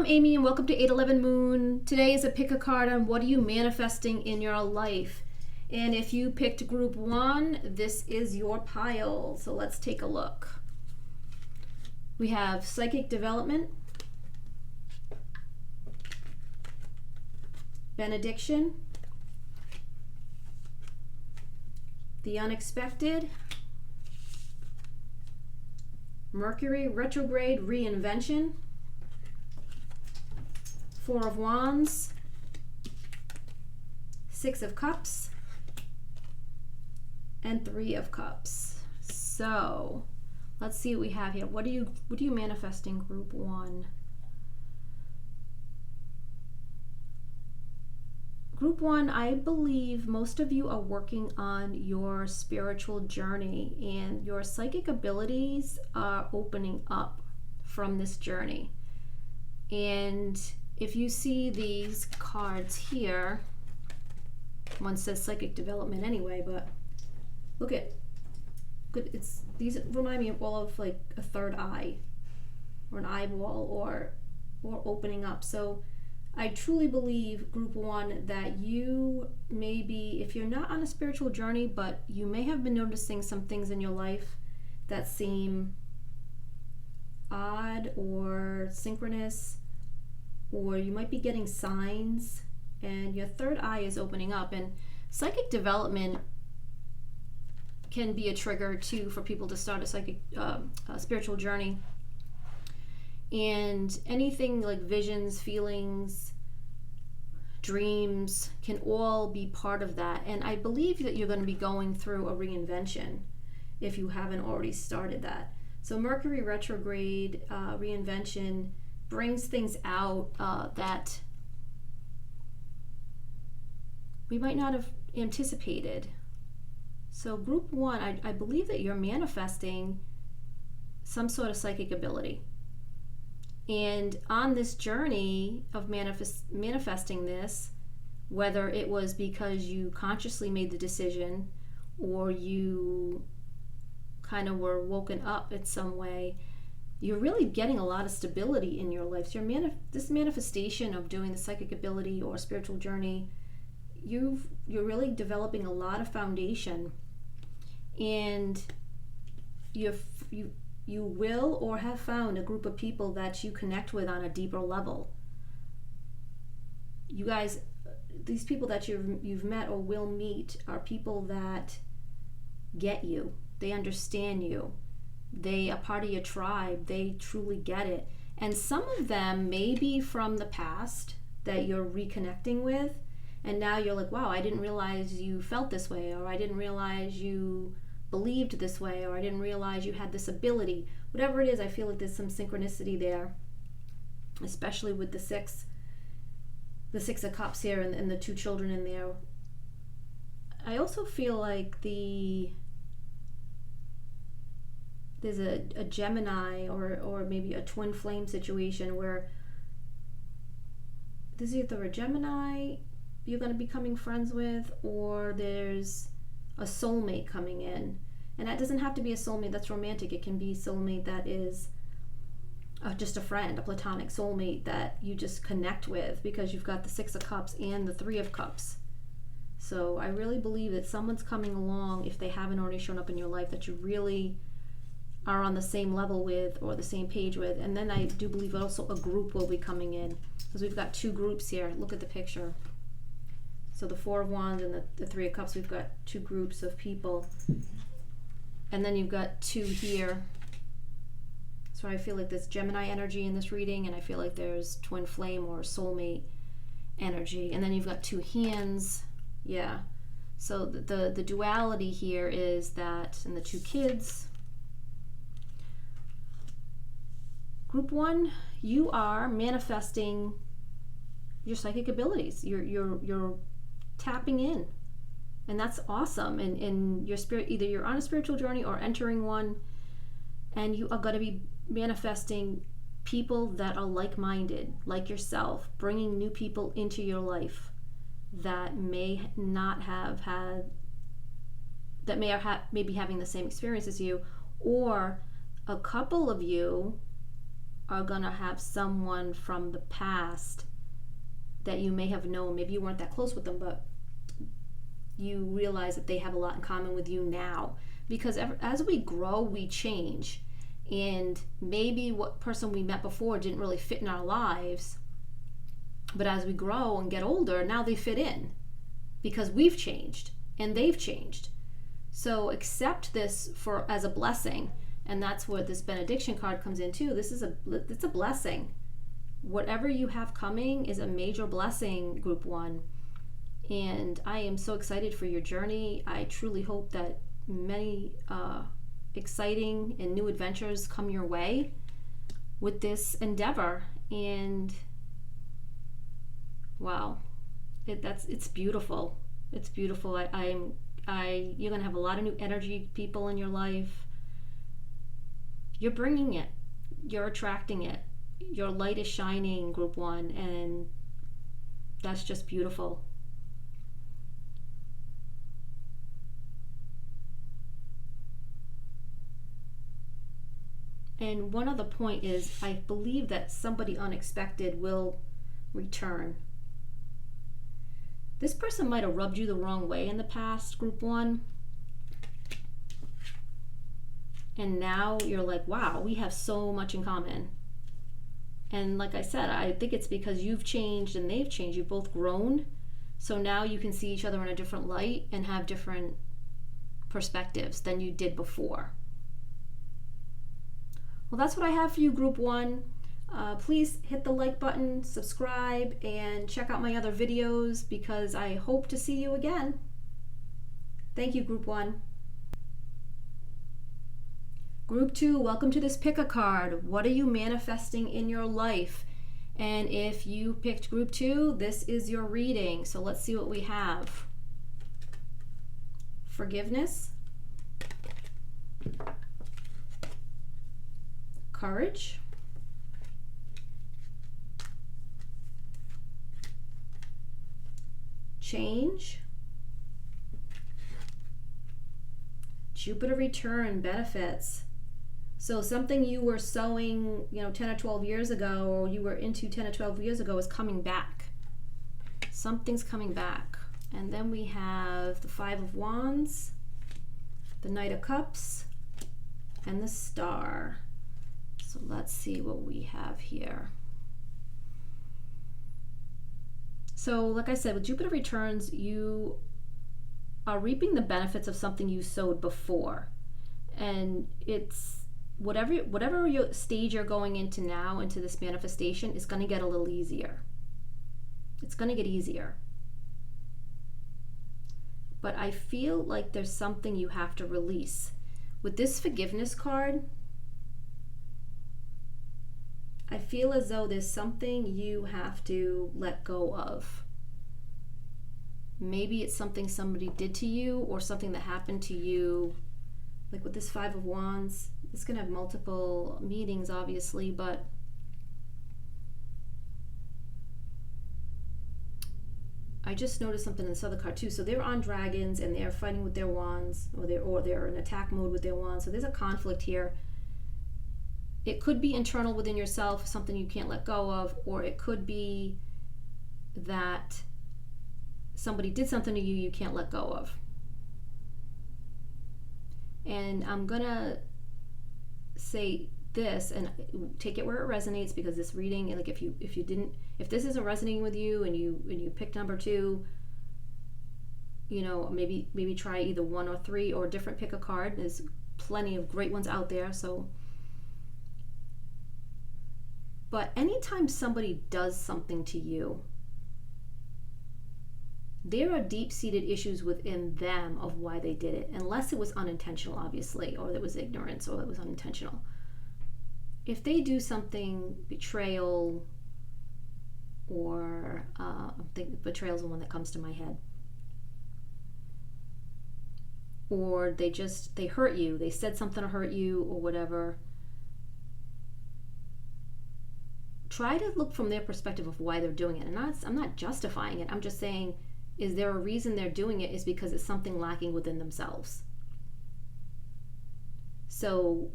I'm Amy and welcome to 811 Moon. Today is a pick a card on what are you manifesting in your life. And if you picked group 1, this is your pile. So let's take a look. We have psychic development, benediction, the unexpected, Mercury retrograde reinvention, Four of Wands, Six of Cups, and Three of Cups. So let's see what we have here. What are you manifesting, group 1? Group 1, I believe most of you are working on your spiritual journey and your psychic abilities are opening up from this journey. And if you see these cards here, one says psychic development anyway, but look at these remind me of all of like a third eye or an eyeball or opening up. So I truly believe, group 1, that you may be, if you're not on a spiritual journey, but you may have been noticing some things in your life that seem odd or synchronous, or you might be getting signs and your third eye is opening up. And psychic development can be a trigger too for people to start a spiritual journey. And anything like visions, feelings, dreams can all be part of that. And I believe that you're going to be going through a reinvention if you haven't already started that. So Mercury retrograde reinvention brings things out that we might not have anticipated. So group 1, I believe that you're manifesting some sort of psychic ability. And on this journey of manifesting this, whether it was because you consciously made the decision or you kind of were woken up in some way, you're really getting a lot of stability in your life. So this manifestation of doing the psychic ability or spiritual journey, you're really developing a lot of foundation, and you will or have found a group of people that you connect with on a deeper level. You guys, these people that you've met or will meet are people that get you. They understand you. They are part of your tribe. They truly get it. And some of them may be from the past that you're reconnecting with, and now you're like, wow, I didn't realize you felt this way, or I didn't realize you believed this way, or I didn't realize you had this ability. Whatever it is, I feel like there's some synchronicity there, especially with the six of Cups here and the 2 children in there. I also feel like there's a Gemini or maybe a twin flame situation where there's either a Gemini you're going to be becoming friends with, or there's a soulmate coming in. And that doesn't have to be a soulmate that's romantic. It can be a soulmate that is just a friend, a platonic soulmate that you just connect with because you've got the 6 of Cups and the 3 of Cups. So I really believe that someone's coming along, if they haven't already shown up in your life, that you really are on the same level with or the same page with. And then I do believe also a group will be coming in, because we've got 2 groups here. Look at the picture. So the 4 of Wands and the 3 of Cups, we've got 2 groups of people. And then you've got 2 here. So I feel like there's Gemini energy in this reading, and I feel like there's twin flame or soulmate energy. And then you've got 2 hands. Yeah. So the duality here is that, and the 2 kids. Group 1, you are manifesting your psychic abilities. You're tapping in, and that's awesome. And in your spirit, either you're on a spiritual journey or entering one, and you are going to be manifesting people that are like-minded, like yourself, bringing new people into your life that may not have had, that may be having the same experience as you, or a couple of you are going to have someone from the past that you may have known. Maybe you weren't that close with them, but you realize that they have a lot in common with you now. Because as we grow, we change. And maybe what person we met before didn't really fit in our lives. But as we grow and get older, now they fit in. Because we've changed and they've changed. So accept this as a blessing. And that's where this benediction card comes in too. It's a blessing. Whatever you have coming is a major blessing, Group 1. And I am so excited for your journey. I truly hope that many exciting and new adventures come your way with this endeavor. And wow, it's beautiful. It's beautiful. You're gonna have a lot of new energy, people in your life. You're bringing it. You're attracting it. Your light is shining, Group 1, and that's just beautiful. And one other point is, I believe that somebody unexpected will return. This person might have rubbed you the wrong way in the past, Group 1. And now you're like, wow, we have so much in common. And like I said, I think it's because you've changed and they've changed. You've both grown. So now you can see each other in a different light and have different perspectives than you did before. Well, that's what I have for you, Group 1. Please hit the like button, subscribe, and check out my other videos because I hope to see you again. Thank you, Group 1. Group 2, welcome to this pick a card. What are you manifesting in your life? And if you picked Group 2, this is your reading. So let's see what we have. Forgiveness. Courage. Change. Jupiter return, benefits. So something you were sowing, 10 or 12 years ago, or you were into 10 or 12 years ago, is coming back. Something's coming back. And then we have the Five of Wands, the Knight of Cups, and the Star. So let's see what we have here. So like I said, with Jupiter returns, you are reaping the benefits of something you sowed before. And it's whatever your stage you're going into now, into this manifestation, is going to get a little easier. It's going to get easier. But I feel like there's something you have to release. With this forgiveness card, I feel as though there's something you have to let go of. Maybe it's something somebody did to you or something that happened to you. Like with this Five of Wands, it's going to have multiple meanings, obviously, but I just noticed something in this other card too. So they're on dragons and they're fighting with their wands, or they're in attack mode with their wands. So there's a conflict here. It could be internal within yourself, something you can't let go of, or it could be that somebody did something to you you can't let go of. And I'm gonna say this, and take it where it resonates, because this reading, like if this isn't resonating with you and you picked number 2, maybe try either 1 or 3 or different, pick a card. There's plenty of great ones out there. But anytime somebody does something to you, there are deep-seated issues within them of why they did it, unless it was unintentional, obviously, or it was ignorance, or it was unintentional. If they do something, betrayal, or I think betrayal is the one that comes to my head, or they hurt you, they said something to hurt you, or whatever, try to look from their perspective of why they're doing it. And I'm not justifying it. I'm just saying, is there a reason they're doing it? Is because it's something lacking within themselves. So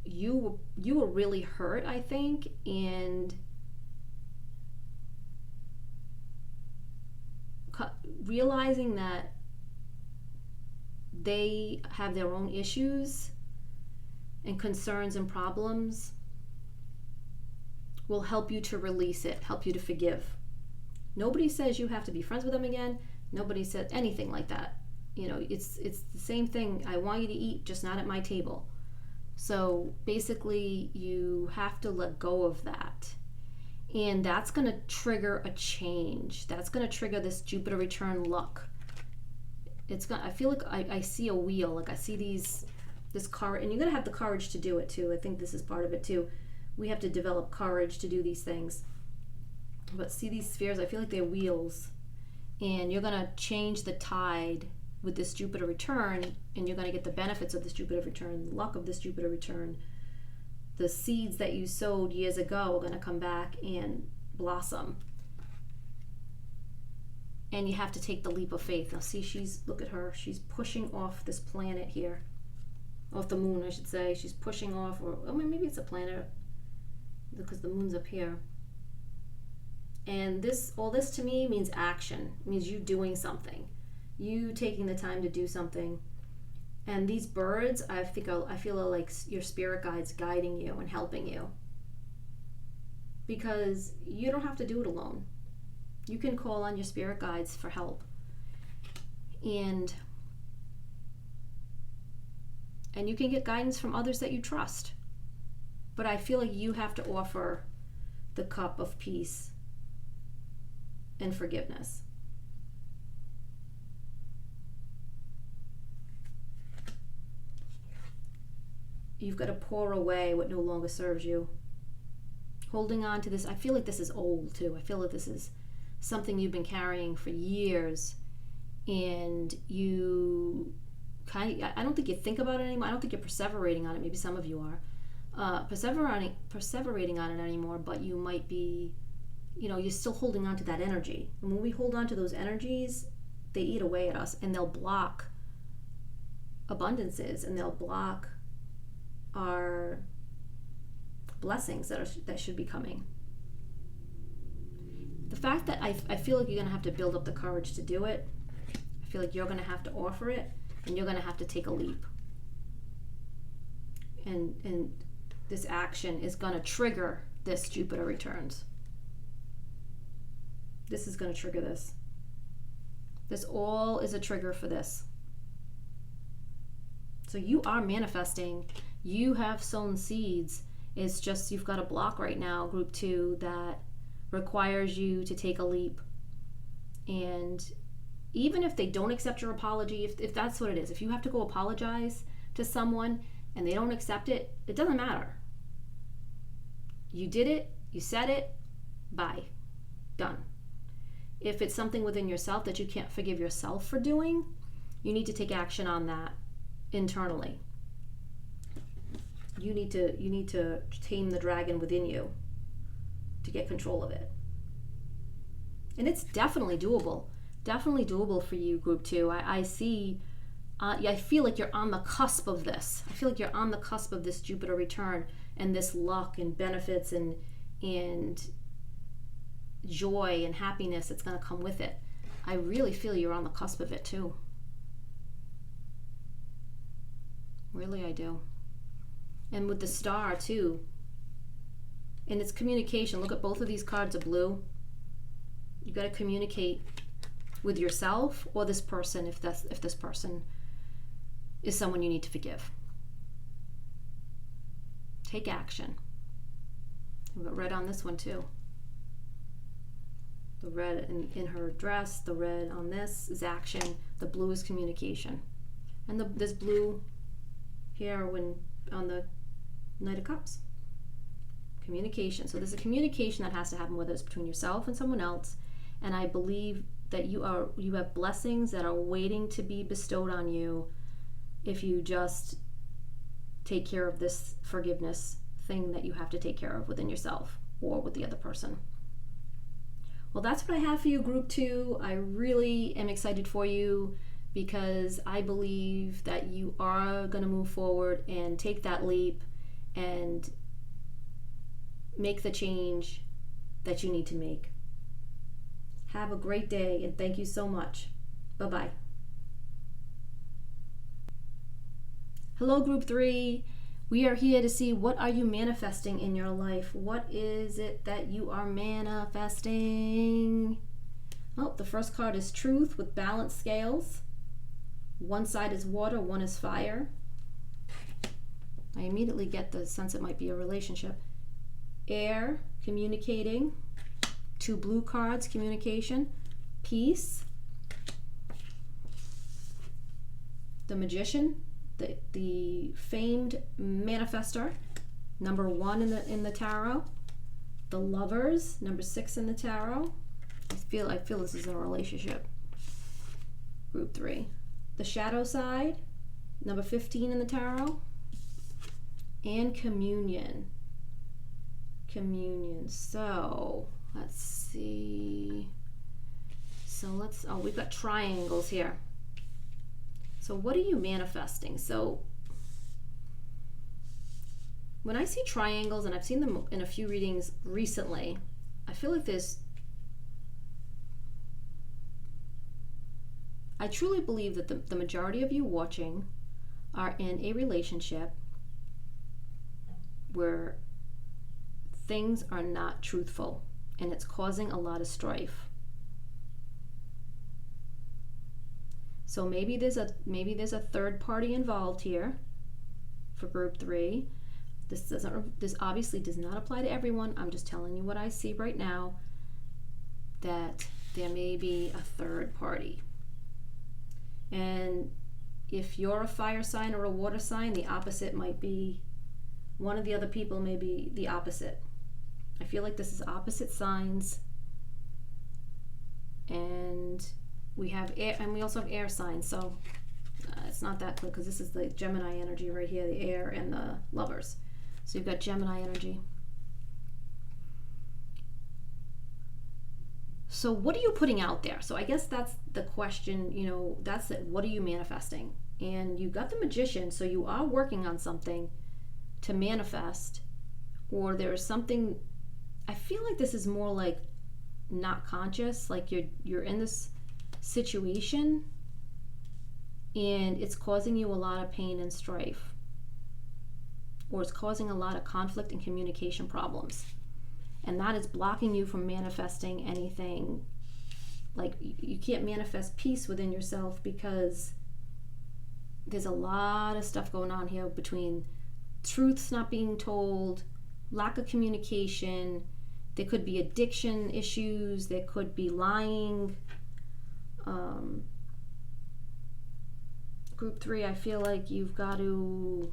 you were really hurt, I think, and realizing that they have their own issues and concerns and problems will help you to release it, help you to forgive. Nobody says you have to be friends with them again. Nobody said anything like that. It's the same thing. I want you to eat, just not at my table. So basically, you have to let go of that. And that's going to trigger a change. That's going to trigger this Jupiter return luck. I feel like I see a wheel, like I see this courage, and you're going to have the courage to do it too. I think this is part of it too. We have to develop courage to do these things. But see these spheres, I feel like they're wheels. And you're going to change the tide with this Jupiter return, and you're going to get the benefits of this Jupiter return, the luck of this Jupiter return. The seeds that you sowed years ago are going to come back and blossom. And you have to take the leap of faith. Now see, look at her, she's pushing off this planet here. Off the moon, I should say. She's pushing off, or maybe it's a planet, because the moon's up here. And all this to me means action. It means you doing something. You taking the time to do something. And these birds, I feel are like your spirit guides guiding you and helping you. Because you don't have to do it alone. You can call on your spirit guides for help. And you can get guidance from others that you trust. But I feel like you have to offer the cup of peace and forgiveness. You've got to pour away what no longer serves you. Holding on to this, I feel like this is old too. I feel like this is something you've been carrying for years, and I don't think you think about it anymore. I don't think you're perseverating on it. Maybe some of you are perseverating on it anymore, but you might be, you're still holding on to that energy. And when we hold on to those energies, they eat away at us, and they'll block abundances, and they'll block our blessings that should be coming. The fact that I feel like you're going to have to build up the courage to do it. I feel like you're going to have to offer it, and you're going to have to take a leap. And this action is going to trigger this Jupiter returns. This is going to trigger this. This all is a trigger for this. So you are manifesting. You have sown seeds. It's just you've got a block right now, group 2, that requires you to take a leap. And even if they don't accept your apology, if that's what it is, if you have to go apologize to someone and they don't accept it, it doesn't matter. You did it, you said it, bye, done. If it's something within yourself that you can't forgive yourself for doing, you need to take action on that internally. You need to tame the dragon within you to get control of it. And it's definitely doable for you, group 2. I feel like you're on the cusp of this. I feel like you're on the cusp of this Jupiter return and this luck and benefits and joy and happiness that's going to come with it. I really feel you're on the cusp of it too. Really, I do. And with the star too. And it's communication. Look at both of these cards are blue. You got to communicate with yourself or this person if this person is someone you need to forgive. Take action. We've got red on this one too. The red in her dress, the red on this is action. The blue is communication. And this blue here on the Knight of Cups. Communication. So there's a communication that has to happen, whether it's between yourself and someone else. And I believe that you have blessings that are waiting to be bestowed on you if you just take care of this forgiveness thing that you have to take care of within yourself or with the other person. Well, that's what I have for you, group 2. I really am excited for you because I believe that you are going to move forward and take that leap and make the change that you need to make. Have a great day, and thank you so much. Bye-bye. Hello, Group 3. We are here to see, what are you manifesting in your life? What is it that you are manifesting? Oh, the first card is Truth with balanced scales. One side is water, one is fire. I immediately get the sense it might be a relationship. Air, communicating. 2 blue cards, communication. Peace. The Magician, the famed manifestor, number 1 in the tarot. The Lovers, number 6 in the tarot. I feel this is a relationship. Group 3. The Shadow Side, number 15 in the tarot. And Communion. So let's see. We've got triangles here. So what are you manifesting? So when I see triangles, and I've seen them in a few readings recently, I feel like I truly believe that the majority of you watching are in a relationship where things are not truthful and it's causing a lot of strife. So maybe there's a third party involved here for Group 3. This obviously does not apply to everyone. I'm just telling you what I see right now, that there may be a third party. And if you're a fire sign or a water sign, the opposite might be, one of the other people may be the opposite. I feel like this is opposite signs. And we have air, and we also have air signs, so it's not that clear because this is the Gemini energy right here, the air and the Lovers. So you've got Gemini energy. So what are you putting out there? So I guess that's the question, that's it. What are you manifesting? And you got the Magician, so you are working on something to manifest, or there's something. I feel like this is more like not conscious, like you're in this situation and it's causing you a lot of pain and strife, or it's causing a lot of conflict and communication problems, and that is blocking you from manifesting anything. Like you can't manifest peace within yourself because there's a lot of stuff going on here between truths not being told, lack of communication. There could be addiction issues, there could be lying. Group 3, I feel like you've got to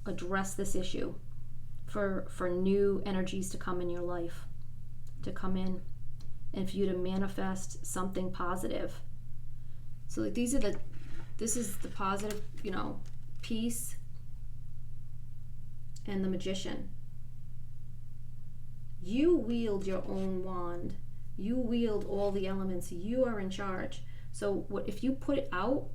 address this issue for new energies to come in your life, to come in, and for you to manifest something positive. So like this is the positive, peace and the Magician. You wield your own wand. You wield all the elements. You are in charge. So if you put it out,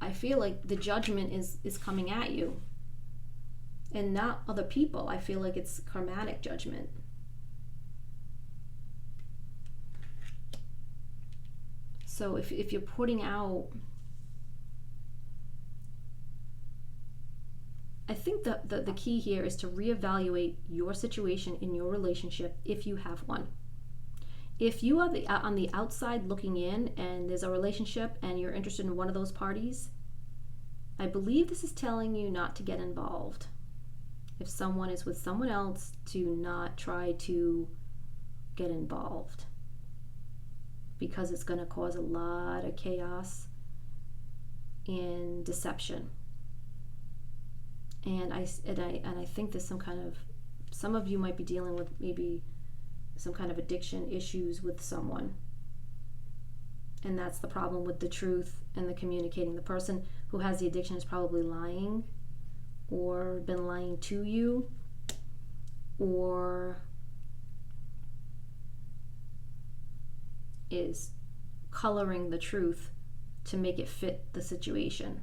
I feel like the judgment is coming at you and not other people. I feel like it's karmatic judgment. So if you're putting out, I think the key here is to reevaluate your situation in your relationship if you have one. If you are on the outside looking in and there's a relationship and you're interested in one of those parties, I believe this is telling you not to get involved. If someone is with someone else, to not try to get involved, because it's going to cause a lot of chaos and deception. And I think there's some of you might be dealing with maybe some kind of addiction issues with someone. And that's the problem with the truth and the communicating. The person who has the addiction is probably lying, or been lying to you, or is coloring the truth to make it fit the situation.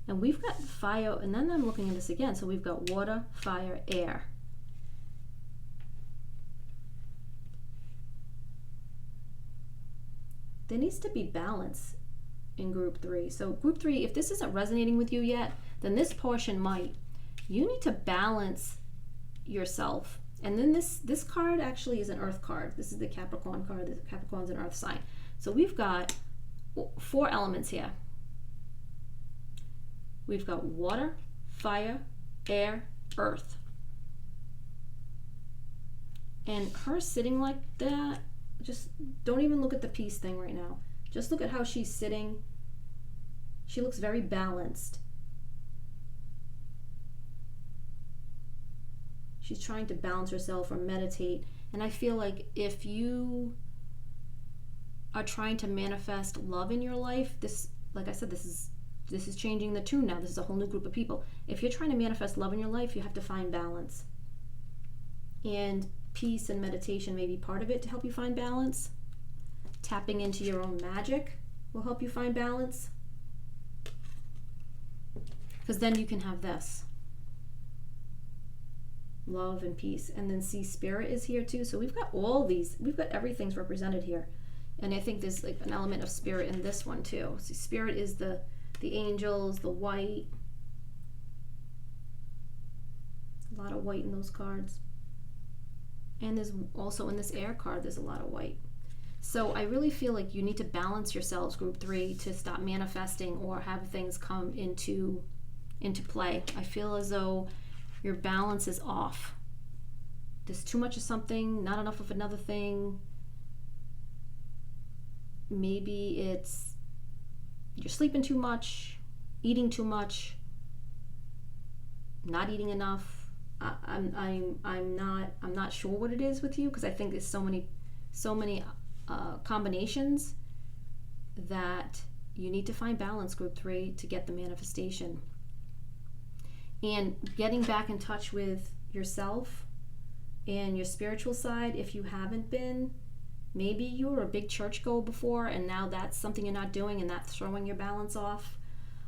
And we've got fire, and then I'm looking at this again. So we've got water, fire, air. There needs to be balance in group 3. So group 3, if this isn't resonating with you yet, then this portion might. You need to balance yourself. And then this card actually is an earth card. This is the Capricorn card. The Capricorn's an earth sign. So we've got 4 elements here. We've got water, fire, air, earth. And her sitting like that, just don't even look at the peace thing right now. Just look at how she's sitting. She looks very balanced. She's trying to balance herself or meditate. And I feel like if you are trying to manifest love in your life, this, like I said, this is changing the tune now. This is a whole new group of people. If you're trying to manifest love in your life, you have to find balance. And peace and meditation may be part of it to help you find balance. Tapping into your own magic will help you find balance. Because then you can have this. Love and peace. And then see, spirit is here too. So we've got all these, we've got everything's represented here. And I think there's like an element of spirit in this one too. See, spirit is the angels, the white. A lot of white in those cards. And there's also in this air card, there's a lot of white. So I really feel like you need to balance yourselves, group 3, to stop manifesting or have things come into play. I feel as though your balance is off. There's too much of something, not enough of another thing. Maybe it's you're sleeping too much, eating too much, not eating enough. I'm not sure what it is with you, because I think there's so many combinations that you need to find balance, group 3, to get the manifestation. And getting back in touch with yourself and your spiritual side, if you haven't been, maybe you were a big churchgoer before and now that's something you're not doing and that's throwing your balance off.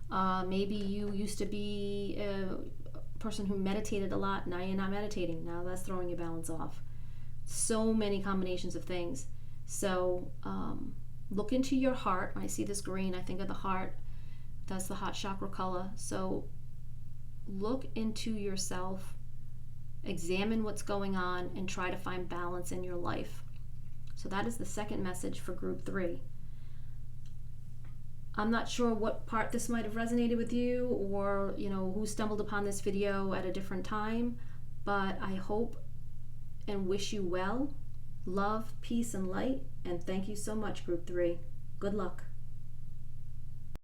Maybe you used to be a person who meditated a lot, now you're not meditating, now that's throwing your balance off. So many combinations of things. So look into your heart. When I see this green, I think of the heart. That's the heart chakra color. So look into yourself, examine what's going on, and try to find balance in your life. So that is the second message for group 3. I'm not sure what part this might have resonated with you, or who stumbled upon this video at a different time, but I hope and wish you well. Love, peace, and light, and thank you so much, group 3. Good luck.